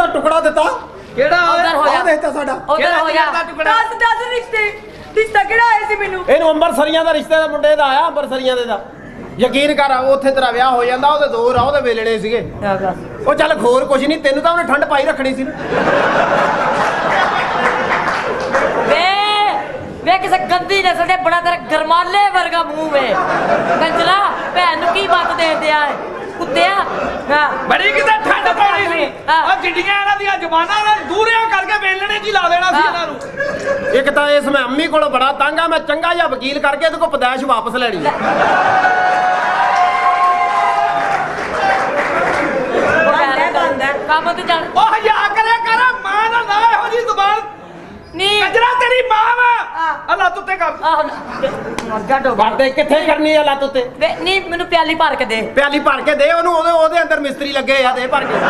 ਦਾ ਟੁਕੜਾ ਦਿੱਤਾ ਕਿਹੜਾ ਉਧਰ ਹੋ ਜਾ ਆ ਦੇਤਾ ਸਾਡਾ ਉਧਰ ਹੋ ਜਾ ਦਾ ਟੁਕੜਾ ਦੱਸ ਰਿਸ਼ਤਾ ਕਿਹੜਾ ਆਇਆ ਸੀ ਮੈਨੂੰ ਇਹਨੂੰ ਅੰਬਰਸਰੀਆਂ ਦਾ ਰਿਸ਼ਤੇ ਦਾ ਮੁੰਡੇ ਦਾ ਆਇਆ ਅੰਬਰਸਰੀਆਂ ਦੇ ਦਾ ਯਕੀਨ ਕਰ ਉੱਥੇ ਤੇਰਾ ਵਿਆਹ ਹੋ ਜਾਂਦਾ ਉਹਦੇ ਦੋ ਰਾਹ ਉਹਦੇ ਵੇਲਣੇ ਸੀਗੇ ਉਹ ਚੱਲ ਖੋਰ ਕੁਛ ਨਹੀਂ ਤੈਨੂੰ ਤਾਂ ਉਹਨੇ ਠੰਡ ਪਾਈ ਰੱਖਣੀ ਸੀ ਨਾ ਵੇ ਕਿਸੇ ਗੰਦੀ ਨਸਲ ਦੇ ਬੜਾ ਤੇਰਾ ਗਰਮਾਲੇ ਵਰਗਾ ਮੂੰਹ ਵੇ ਕੰਜਰਾ ਭੈਣ ਨੂੰ ਕੀ ਮੱਤ ਦੇ ਦਿਆ ਕੁੱਤਿਆ ਹਾਂ ਬੜੀ ਕਿਤੇ ਠੰਡ ਪਾਣੀ ਸੀ ਆ ਜਿੱਡੀਆਂ ਇਹਨਾਂ ਦੀਆਂ ਜ਼ਬਾਨਾਂ ਨਾਲ ਦੂਰਿਆਂ ਕਰਕੇ ਵੇਲਣੇ ਜੀ ਲਾ ਦੇਣਾ ਸੀ ਇਹਨਾਂ ਨੂੰ ਇੱਕ ਤਾਂ ਇਸ ਮੈਂ ਅੰਮੀ ਕੋਲੋਂ ਬੜਾ ਤੰਗ ਆ ਮੈਂ ਚੰਗਾ ਜਿਹਾ ਵਕੀਲ ਕਰਕੇ ਇਹਦੇ ਕੋਲ ਪਦਾਇਸ਼ ਵਾਪਸ ਲੈਣੀ ਆ ਕੰਮ ਤੇ ਚੱਲ ਉਹ ਹਯਾ ਕਰਿਆ ਕਰ ਮਾਂ ਦਾ ਨਾ ਇਹੋ ਜੀ ਜ਼ੁਬਾਨ ਨੀ ਕੰਜਰਾ ਤੇਰੀ ਮਾਂ ਵਾ ਅੱਲਾ ਤੁੱਤੇ ਕਰ ਆਹ ਗੱਡੋ ਕਰਦੇ ਕਿੱਥੇ ਕਰਨੀ ਆ ਲੱਤ ਉੱਤੇ ਵੇ ਨੀ ਮੈਨੂੰ ਪਿਆਲੀ ਭਰ ਕੇ ਦੇ ਪਿਆਲੀ ਭਰ ਕੇ ਦੇ ਉਹਨੂੰ ਉਹਦੇ ਅੰਦਰ ਮਿਸਤਰੀ ਲੱਗੇ ਆ ਦੇ ਭਰ ਕੇ